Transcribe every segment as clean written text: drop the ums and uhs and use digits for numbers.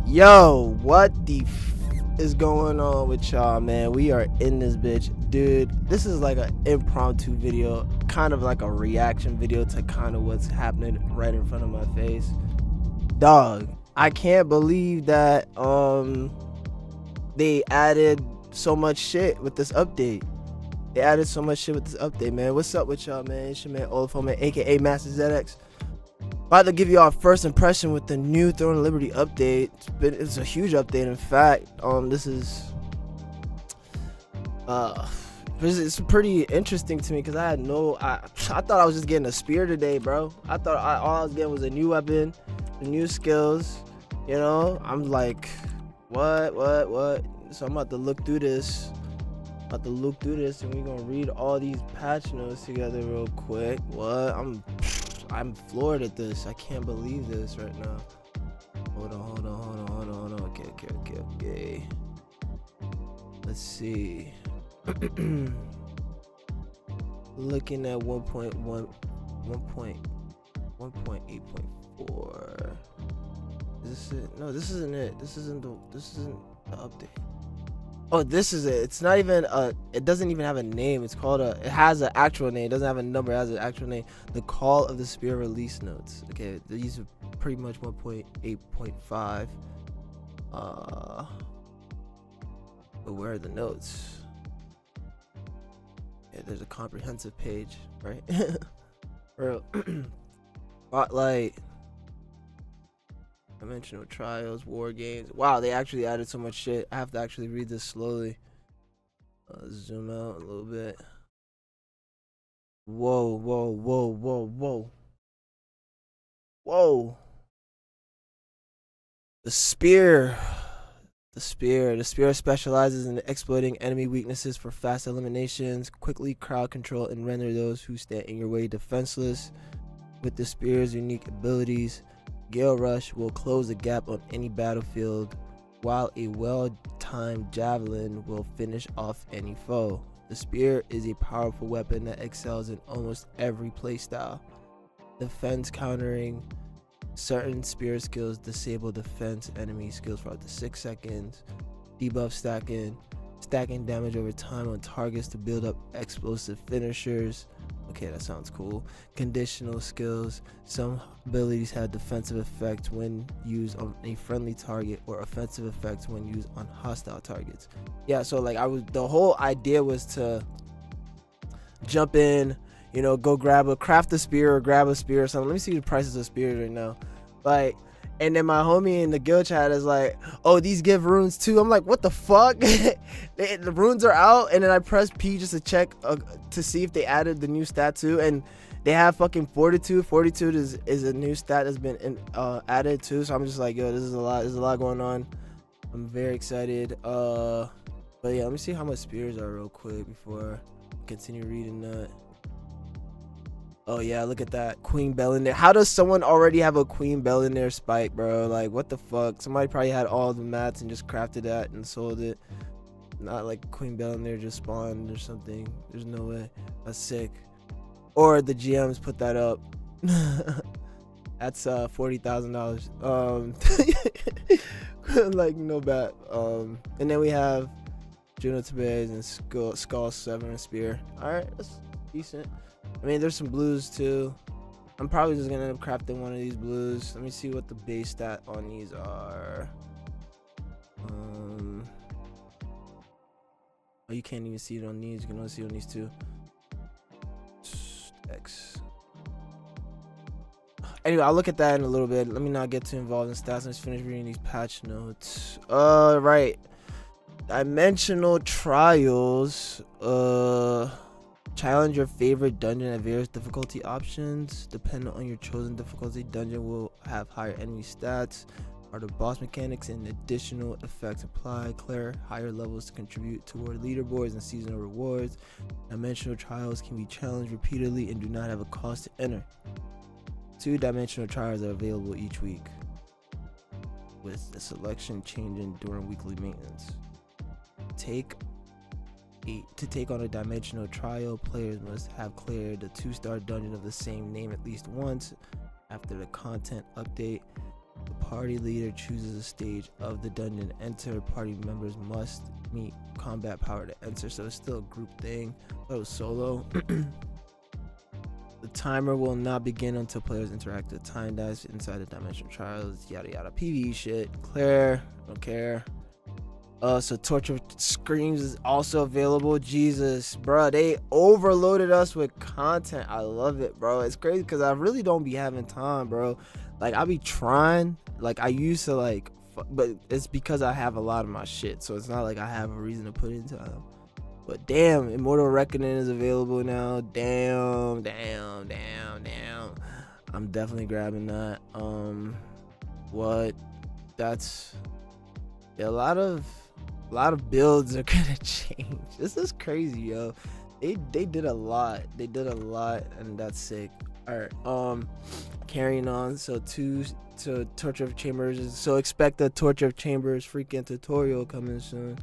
Yo, what the is going on with y'all, man? We are in this bitch, dude. This is like an impromptu video, kind of like a reaction video to kind of what's happening right in front of my face. Dog, I can't believe that they added so much shit with this update. Man. What's up with y'all, man? It's your man Olafo, man, aka MasterZedX. About to give you our first impression with the new Throne of Liberty update. It's a huge update. In fact, it's pretty interesting to me because I thought I was just getting a spear today, bro. I thought all I was getting was a new weapon, new skills. You know, I'm like, what? So I'm about to look through this. And we're gonna read all these patch notes together real quick. What? I'm floored at this. I can't believe this right now. Hold on. Okay. Let's see. Looking at 1.8.4. Is this it? No, this isn't it. This isn't the update. Oh, this is it. It's not even it doesn't even have a name. It has an actual name. It doesn't have a number. It has an actual name. The Call of the Spear release notes. Okay, these are pretty much 1.8.5. But where are the notes? Yeah, there's a comprehensive page, right? Bro. Spotlight. Dimensional trials, war games. Wow, they actually added so much shit. I have to actually read this slowly. Zoom out a little bit. Whoa. The spear specializes in exploiting enemy weaknesses for fast eliminations, quickly crowd control, and render those who stand in your way defenseless. With the spear's unique abilities, Gale Rush will close the gap on any battlefield, while a well-timed javelin will finish off any foe. The spear is a powerful weapon that excels in almost every playstyle. Defense countering. Certain spear skills disable defense enemy skills for up to 6 seconds. Debuff stacking damage over time on targets to build up explosive finishers. Okay, that sounds cool. Conditional skills. Some abilities have defensive effects when used on a friendly target, or offensive effects when used on hostile targets. Yeah, so like the whole idea was to jump in, you know, go craft a spear or grab a spear or something. Let me see the prices of spears right now. Like, and then my homie in the guild chat is like, oh, these give runes too. I'm like, what the fuck? The runes are out. And then I press P just to check to see if they added the new stat too. And they have fucking fortitude. Fortitude is a new stat that's been added too. So I'm just like, yo, this is a lot. There's a lot going on. I'm very excited. But yeah, let me see how much spears are real quick before I continue reading that. Oh yeah, look at that Queen Bell in there. How does someone already have a Queen Bell in their spike, bro? Like, what the fuck? Somebody probably had all the mats and just crafted that and sold it. Not like Queen Bell in there just spawned or something. There's no way. That's sick. Or the GMs put that up. That's $40,000. Like, no bet. And then we have Juno Tebes and Skull Severin Spear. All right, that's decent. I mean, there's some blues too. I'm probably just gonna end up crafting one of these blues. Let me see what the base stat on these are. Oh, you can't even see it on these. You can only see it on these two. X. Anyway, I'll look at that in a little bit. Let me not get too involved in stats. Let's finish reading these patch notes. Right. Dimensional trials. Challenge your favorite dungeon at various difficulty options. Depending on your chosen difficulty, dungeon will have higher enemy stats, harder boss mechanics, and additional effects apply. Clear higher levels to contribute toward leaderboards and seasonal rewards. Dimensional trials can be challenged repeatedly and do not have a cost to enter. 2 dimensional trials are available each week, with the selection changing during weekly maintenance. To take on a dimensional trial, players must have cleared the 2-star dungeon of the same name at least once. After the content update, The party leader chooses a stage of the dungeon. Enter. Party members must meet combat power to enter. So it's still a group thing. That was solo. The timer will not begin until players interact with time dice inside the dimensional trials. Yada yada. PvE shit. Claire. Don't care. So Torture Screams is also available. Jesus, bro, they overloaded us with content. I love it, bro. It's crazy because I really don't be having time, bro. Like, I be trying. Like, I used to, like, but it's because I have a lot of my shit. So it's not like I have a reason to put in time. But damn, Immortal Reckoning is available now. Damn. I'm definitely grabbing that. What? That's a lot of builds are gonna change. This is crazy, yo. They did a lot. And that's sick. All right. Carrying on. So Torture of Chambers. So expect the Torture of Chambers freaking tutorial coming soon.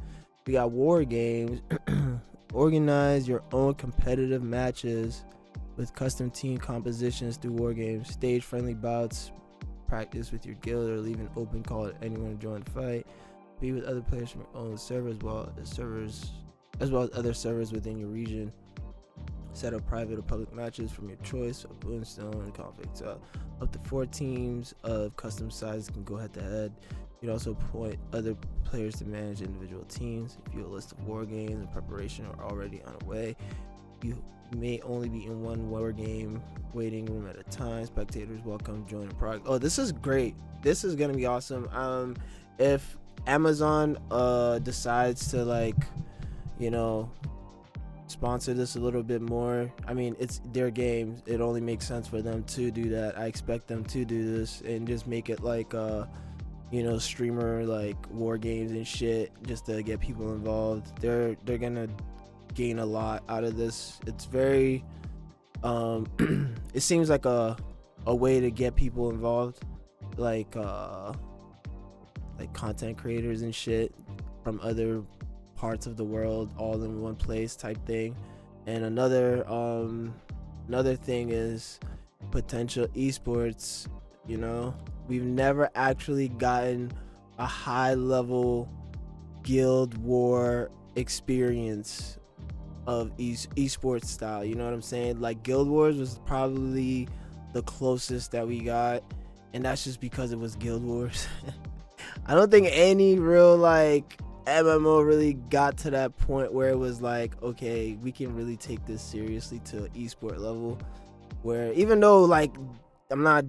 We got war games. Organize your own competitive matches with custom team compositions through war games. Stage friendly bouts. Practice with your guild or leave an open call to anyone to join the fight. Be with other players from your own server as well as other servers within your region. Set up private or public matches from your choice of Bloomstone and conflict. Up to 4 teams of custom sizes can go head to head. You can also appoint other players to manage individual teams. If you have a list of war games in preparation or already on the way, you may only be in one war game waiting room at a time. Spectators welcome join the project. Oh, this is great. This is gonna be awesome. If Amazon decides to, like, you know, sponsor this a little bit more, I mean, it's their games, it only makes sense for them to do that. I expect them to do this and just make it like you know, streamer like war games and shit, just to get people involved. They're gonna gain a lot out of this. It's very it seems like a way to get people involved, like content creators and shit from other parts of the world all in one place type thing. And another thing is potential esports. You know, we've never actually gotten a high level guild war experience of esports style, you know what I'm saying? Like, Guild Wars was probably the closest that we got, and that's just because it was Guild Wars. I don't think any real, like, MMO really got to that point where it was like, okay, we can really take this seriously to an esport level, where even though, like, I'm not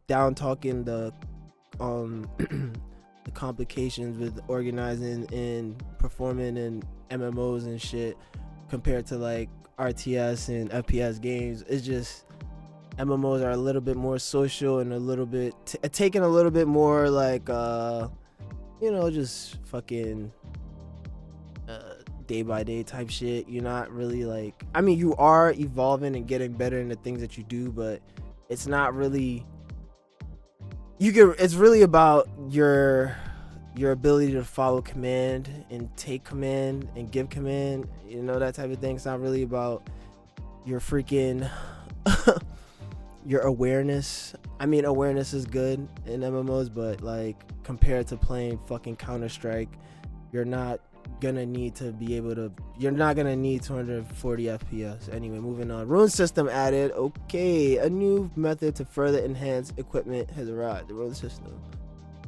down talking the the complications with organizing and performing in MMOs and shit compared to like RTS and FPS games. It's just MMOs are a little bit more social and a little bit taking a little bit more like you know, just fucking day by day type shit. You're not really like, I mean, you are evolving and getting better in the things that you do, but it's not really, it's really about your ability to follow command and take command and give command, you know, that type of thing. It's not really about your freaking your awareness. I mean, awareness is good in MMOs, but like compared to playing fucking Counter-Strike, you're not gonna need 240 FPS. Anyway, moving on. Rune system added. Okay, a new method to further enhance equipment has arrived. The rune system.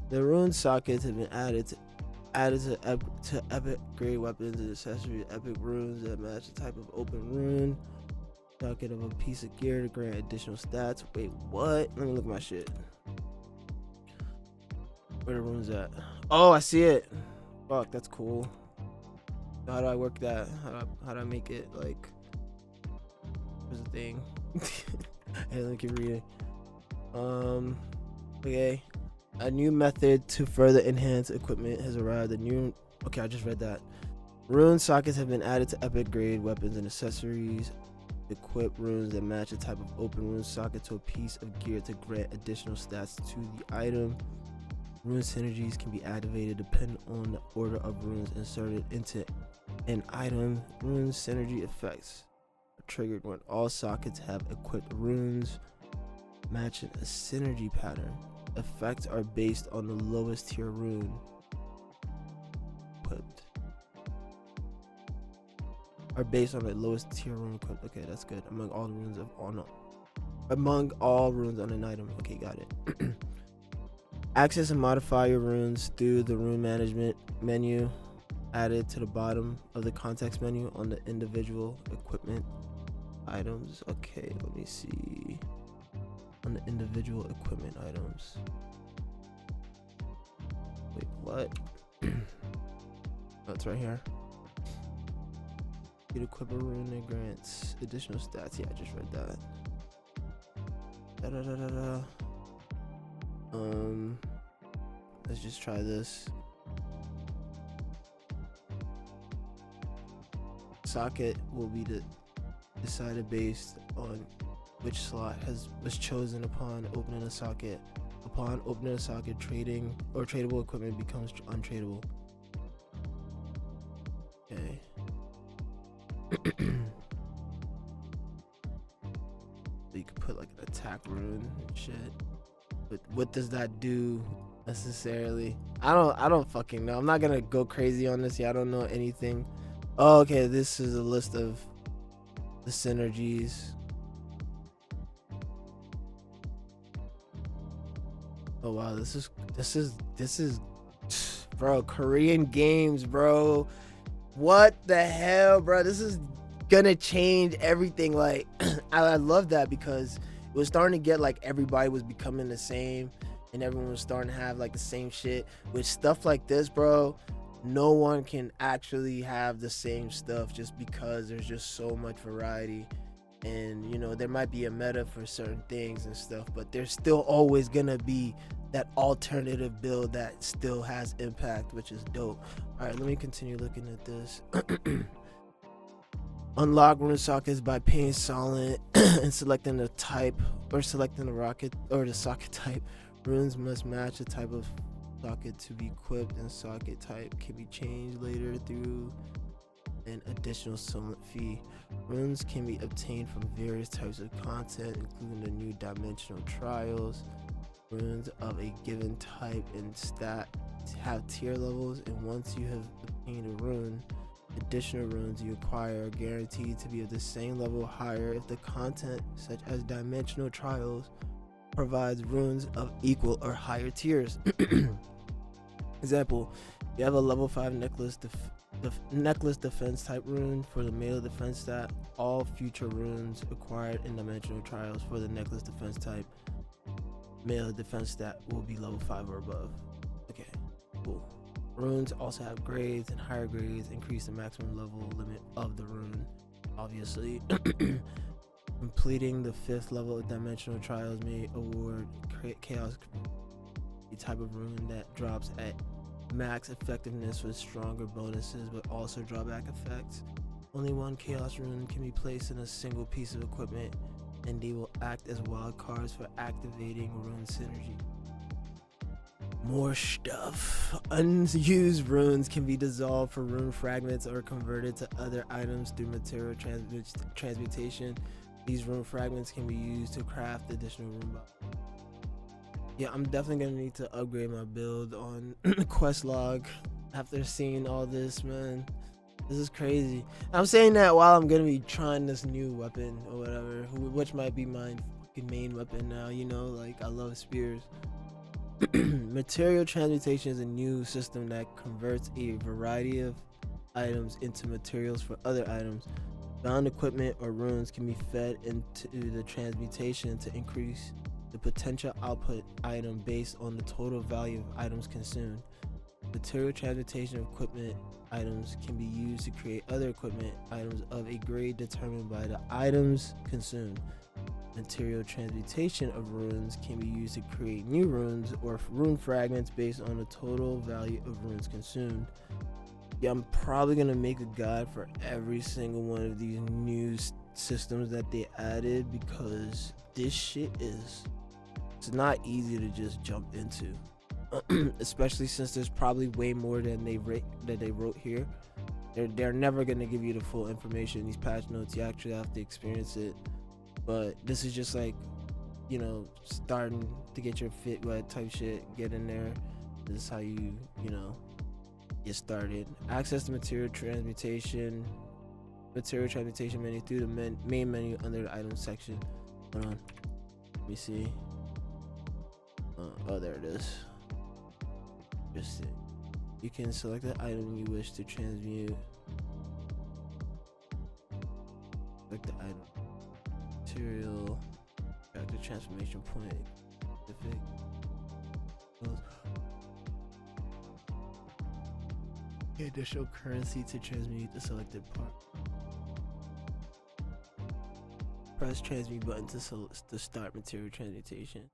The rune sockets have been added to epic grade weapons and accessories. Epic runes that match the type of open rune socket of a piece of gear to grant additional stats. Wait, what? Let me look at my shit. Where the runes at? Oh, I see it. Fuck, that's cool. How do I work that? How do I make it like? Where's the thing? Hey, let me keep reading. Okay. A new method to further enhance equipment has arrived. Okay, I just read that. Rune sockets have been added to epic grade weapons and accessories. Equip runes that match the type of open rune socket to a piece of gear to grant additional stats to the item. Rune synergies can be activated depending on the order of runes inserted into an item. Rune synergy effects are triggered when all sockets have equipped runes matching a synergy pattern. effects are based on the lowest tier rune equipped. Are based on the lowest tier rune equipped. Okay, that's good. Among all runes on an item. Okay, got it. Access and modify your runes through the rune management menu added to the bottom of the context menu on the individual equipment items. Okay, let me see. On the individual equipment items. Wait, what? Oh, it's right here. You equip a rune that grants additional stats. Yeah, I just read that. Let's just try this. Socket will be decided based on which slot was chosen upon opening a socket. Upon opening a socket, trading or tradable equipment becomes untradeable. Okay. You could put like an attack rune and shit. But what does that do necessarily? I don't fucking know. I'm not gonna go crazy on this. Yeah, I don't know anything. Oh, okay, this is a list of the synergies. Oh wow, this is bro, Korean games, bro. What the hell, bro? This is gonna change everything. Like I love that because it was starting to get like everybody was becoming the same and everyone was starting to have like the same shit. With stuff like this, bro, no one can actually have the same stuff just because there's just so much variety. And you know, there might be a meta for certain things and stuff, but there's still always gonna be that alternative build that still has impact, which is dope. All right, let me continue looking at this. Unlock rune sockets by paying solid and selecting the type or selecting the rocket or the socket type. Runes must match the type of socket to be equipped, and socket type can be changed later through an additional summon fee. Runes can be obtained from various types of content, including the new dimensional trials. Runes of a given type and stat have tier levels, and once you have obtained a rune, additional runes you acquire are guaranteed to be of the same level or higher if the content, such as dimensional trials, provides runes of equal or higher tiers. Example, you have a level 5 necklace defense type rune for the melee defense stat. All future runes acquired in dimensional trials for the necklace defense type melee defense stat will be level 5 or above. Okay, cool. Runes also have grades, and higher grades increase the maximum level limit of the rune, obviously. Completing the 5th level of dimensional trials may award chaos, a type of rune that drops at max effectiveness with stronger bonuses but also drawback effects. Only one chaos rune can be placed in a single piece of equipment, and they will act as wild cards for activating rune synergy. More stuff. Unused runes can be dissolved for rune fragments or converted to other items through material transmutation. These rune fragments can be used to craft additional rune boxes. Yeah, I'm definitely gonna need to upgrade my build on quest log after seeing all this, man. This is crazy. I'm saying that while I'm gonna be trying this new weapon or whatever, which might be my fucking main weapon now. You know, like I love spears. Material transmutation is a new system that converts a variety of items into materials for other items. Bound equipment or runes can be fed into the transmutation to increase the potential output item based on the total value of items consumed. Material transmutation of equipment items can be used to create other equipment items of a grade determined by the items consumed. Material transmutation of runes can be used to create new runes or rune fragments based on the total value of runes consumed. Yeah, I'm probably gonna make a guide for every single one of these new systems that they added, because this shit it's not easy to just jump into. Especially since there's probably way more than they wrote here. They're never gonna give you the full information in these patch notes. You actually have to experience it. But this is just like you know, starting to get your feet wet type shit, get in there. This is how you know, get started. Access the material transmutation menu through the main menu under the items section. Hold on, let me see. Oh, there it is. Just it. You can select the item you wish to transmute. Select the item. Material. Track the transformation point. Specific. Additional currency to transmute the selected part. Press transmute button to start material transmutation.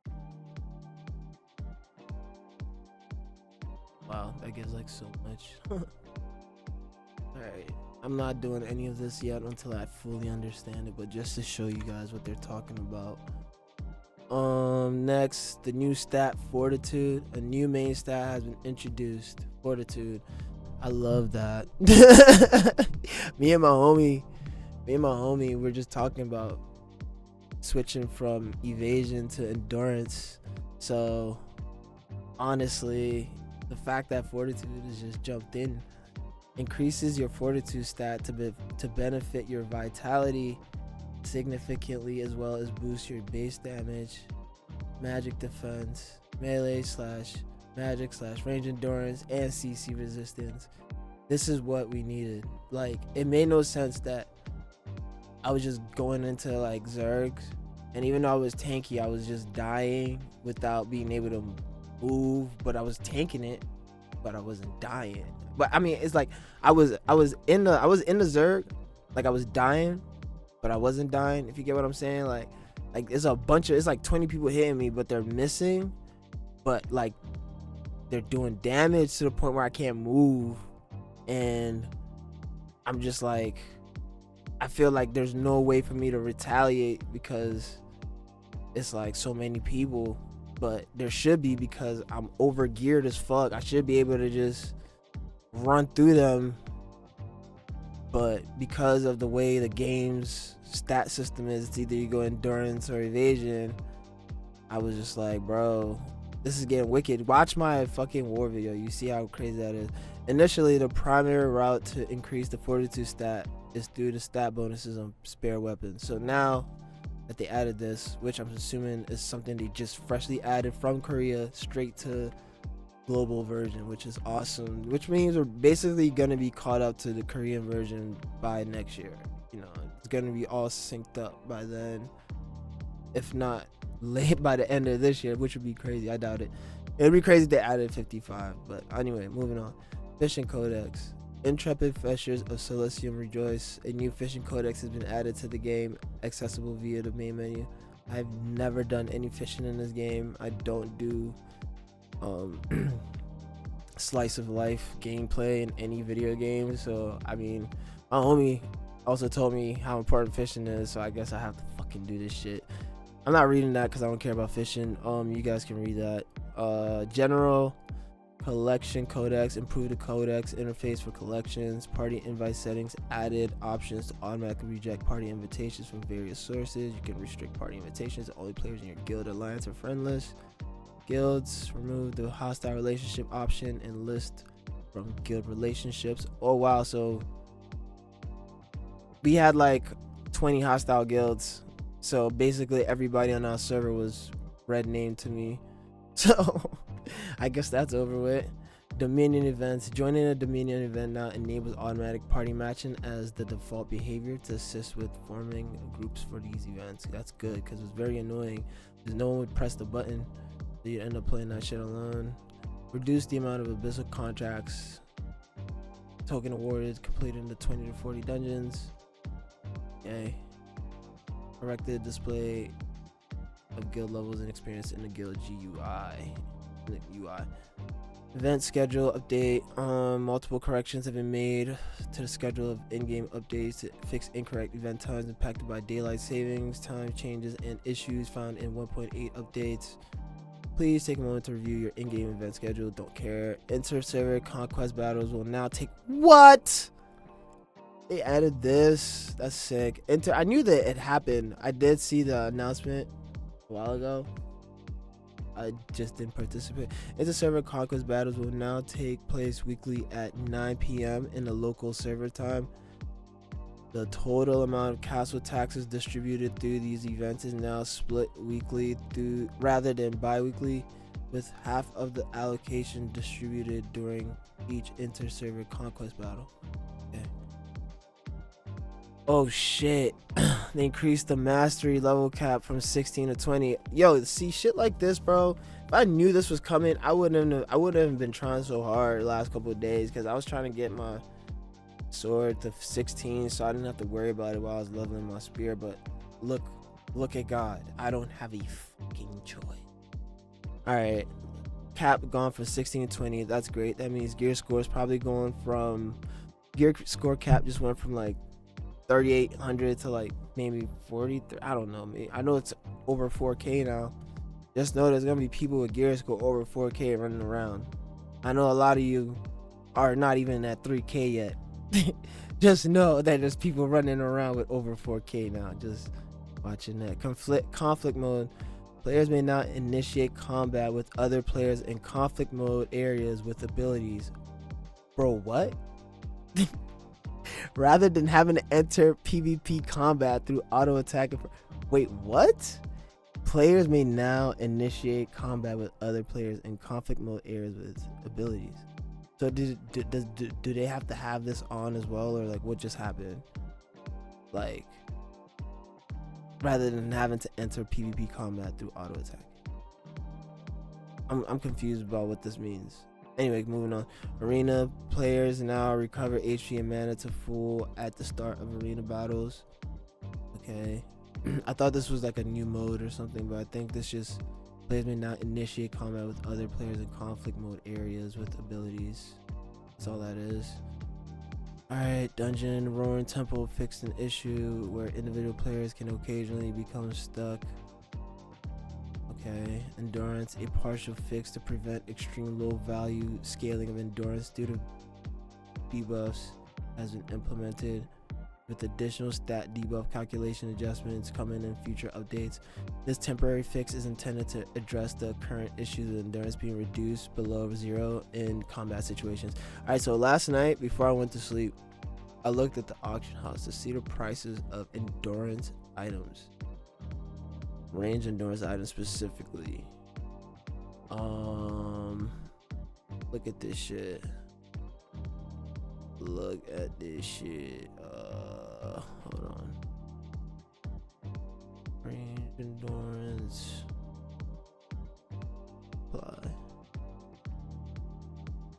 Wow, that gives like so much. Alright, I'm not doing any of this yet until I fully understand it, but just to show you guys what they're talking about. Next, the new stat Fortitude. A new main stat has been introduced. Fortitude. I love that. Me and my homie, we're just talking about switching from evasion to endurance. So honestly, the fact that Fortitude is just jumped in increases your Fortitude stat to benefit your vitality significantly, as well as boost your base damage, magic defense, melee / magic / range endurance, and CC resistance. This is what we needed. Like, it made no sense that I was just going into like Zergs, and even though I was tanky, I was just dying without being able to move, but I was tanking it, but I wasn't dying. But I mean, it's like I was in the Zerg, like I was dying, but I wasn't dying, if you get what I'm saying. Like it's like 20 people hitting me, but they're missing, but like they're doing damage to the point where I can't move, and I'm just like, I feel like there's no way for me to retaliate because it's like so many people, but there should be, because I'm over geared as fuck. I should be able to just run through them, but because of the way the game's stat system is, it's either you go endurance or evasion. I was just like, bro, this is getting wicked. Watch my fucking war video, you see how crazy that is. Initially, the primary route to increase the Fortitude stat is through the stat bonuses on spare weapons. So now that they added this, which I'm assuming is something they just freshly added from Korea straight to global version, which is awesome, which means we're basically gonna be caught up to the Korean version by next year. You know, it's gonna be all synced up by then, if not late by the end of this year, which would be crazy. I doubt it. It'd be crazy if they added 55, but anyway, moving on. Fishing Codex. Intrepid Fishers of Silesium rejoice. A new fishing codex has been added to the game, accessible via the main menu. I've never done any fishing in this game. I don't do slice of life gameplay in any video game, so I mean, my homie also told me how important fishing is, so I guess I have to fucking do this shit. I'm not reading that because I don't care about fishing. You guys can read that. General Collection Codex. Improve the codex interface for collections. Party invite settings added. Options to automatically reject party invitations from various sources. You can restrict party invitations to only players in your guild, alliance, or friend list. Guilds. Remove the hostile relationship option and list from guild relationships. Oh wow, so we had like 20 hostile guilds, so basically everybody on our server was red named to me, so I guess that's over with. Dominion events. Joining a Dominion event now enables automatic party matching as the default behavior to assist with forming groups for these events. That's good, because it's very annoying because no one would press the button, so you'd end up playing that shit alone. Reduce the amount of abyssal contracts. Token awarded completing the 20 to 40 dungeons. Yay. Corrected display of guild levels and experience in the guild GUI. Event schedule update. Multiple corrections have been made to the schedule of in-game updates to fix incorrect event times impacted by daylight savings time changes and issues found in 1.8 updates. Please take a moment to review your in-game event schedule. Don't care. Inter-server conquest battles will now take... What? They added this. That's sick. I knew that it happened. I did see the announcement, a while ago. I just didn't participate. Inter-server conquest battles will now take place weekly at 9 p.m. in the local server time. The total amount of castle taxes distributed through these events is now split weekly rather than bi-weekly, with half of the allocation distributed during each inter-server conquest battle. Okay. Oh shit. They increased the mastery level cap from 16 to 20. Yo, see shit like this, bro. If I knew this was coming, I wouldn't have been trying so hard the last couple of days, because I was trying to get my sword to 16 so I didn't have to worry about it while I was leveling my spear. But look at God. I don't have a fucking choice. Alright. Cap gone from 16 to 20. That's great. That means gear score is probably going from gear score cap just went from like 3,800 to like maybe 40. I don't know. I know it's over 4K now. Just know there's gonna be people with gear score over 4K running around. I know a lot of you are not even at 3K yet. Just know that there's people running around with over 4K now. Just watching that. Conflict mode. Players may not initiate combat with other players in conflict mode areas with abilities. Bro, what? Rather than having to enter PvP combat through auto attack. Wait, what? Players may now initiate combat with other players in conflict mode areas with abilities. So do they have to have this on as well, or like what just happened? Like, rather than having to enter PvP combat through auto attack. I'm confused about what this means. Anyway, moving on. Arena players now recover HP and mana to full at the start of arena battles. Okay. I thought this was like a new mode or something, but I think this just players may now initiate combat with other players in conflict mode areas with abilities. That's all that is. Alright, Dungeon Roaring Temple fixed an issue where individual players can occasionally become stuck. Okay, endurance, a partial fix to prevent extreme low value scaling of endurance due to debuffs has been implemented, with additional stat debuff calculation adjustments coming in future updates. This temporary fix is intended to address the current issues of endurance being reduced below 0 in combat situations. Alright, so last night before I went to sleep, I looked at the auction house to see the prices of endurance items. Range endurance items specifically. Look at this shit. Look at this shit. Hold on. Range endurance. Apply.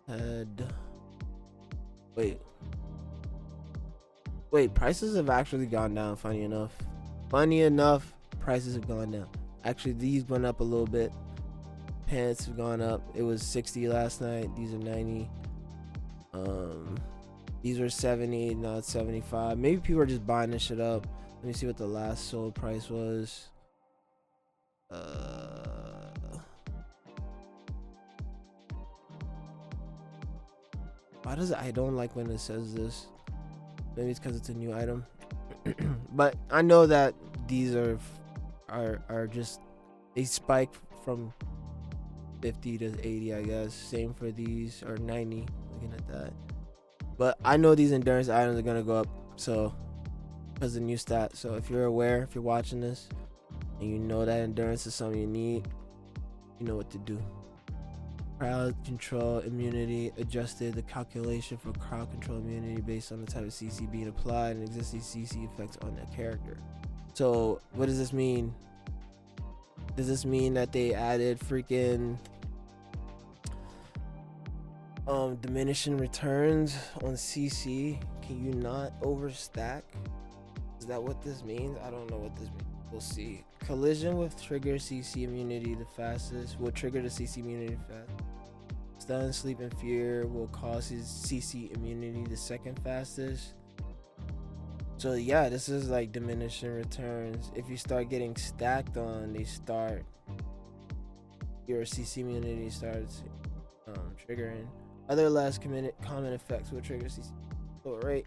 Head. Wait, prices have actually gone down, funny enough. Prices have gone down. Actually, these went up a little bit. Pants have gone up. It was 60 last night. These are 90. These were 70. Now it's 75. Maybe people are just buying this shit up. Let me see what the last sold price was. Why does it? I don't like when it says this. Maybe it's because it's a new item. But I know that these are just a spike from 50 to 80, I guess. Same for these, or 90, looking at that. But I know these endurance items are gonna go up, so because of the new stat. So if you're aware, if you're watching this and you know that endurance is something you need, you know what to do. Crowd control immunity adjusted. The calculation for crowd control immunity based on the type of CC being applied and existing CC effects on that character. So what does this mean? Does this mean that they added freaking diminishing returns on CC? Can you not overstack? Is that what this means? I don't know what this means. We'll see. Collision will trigger CC immunity the fastest. Will trigger the CC immunity fast. Stun, sleep, and fear will cause his CC immunity the second fastest. So yeah, this is like diminishing returns. If you start getting stacked on, your CC immunity starts triggering. Other less common effects will trigger CC. So right,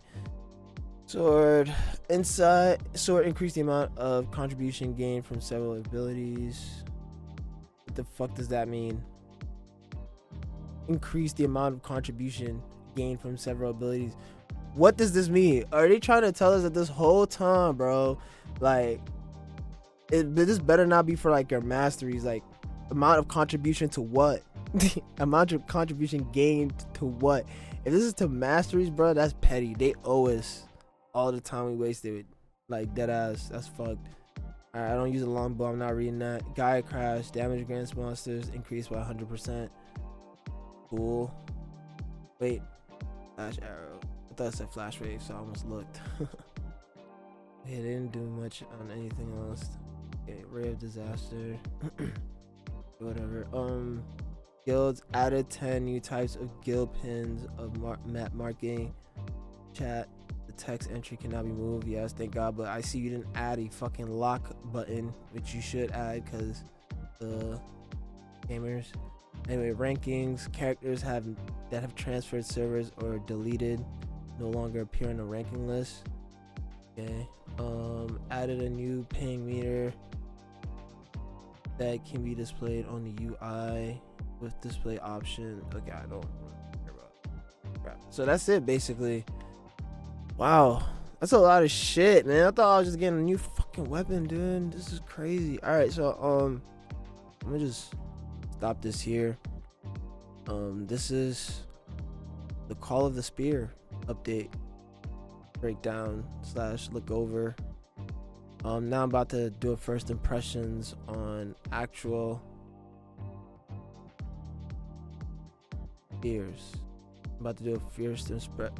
Sword inside. Sword increase the amount of contribution gained from several abilities. What the fuck does that mean? Increase the amount of contribution gained from several abilities. What does this mean? Are they trying to tell us that this whole time, bro, like this better not be for like your masteries? Like, amount of contribution to what? Amount of contribution gained to what? If this is to masteries, bro, that's petty. They owe us all the time we wasted. Like, dead ass. That's fucked. Alright, I don't use a longbow. I'm not reading that. Gaia crash. Damage against monsters increased by 100%. Cool. Wait. Flash arrow. I thought it said flash wave, so I almost looked. Yeah, they didn't do much on anything else. Okay, ray of disaster. Whatever. Guilds added 10 new types of guild pins of map marking. Chat. The text entry cannot be moved. Yes, thank God. But I see you didn't add a fucking lock button, which you should add because the gamers. Anyway, rankings. Characters that have transferred servers or deleted no longer appear on the ranking list. Okay. Added a new ping meter that can be displayed on the UI with display option. Okay, I don't care about crap. So that's it basically. Wow, that's a lot of shit, man. I thought I was just getting a new fucking weapon, dude. This is crazy. All right, so let me just stop this here. This is the Call of the Spear update breakdown / look over. Now I'm about to do a first impressions on actual spears. I'm about to do a first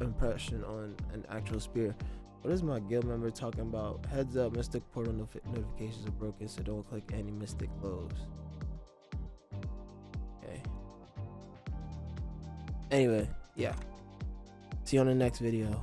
impression on an actual spear. What is my guild member talking about? Heads up, Mystic Portal notifications are broken, so don't click any Mystic Glows. Okay. Anyway, yeah. See you on the next video.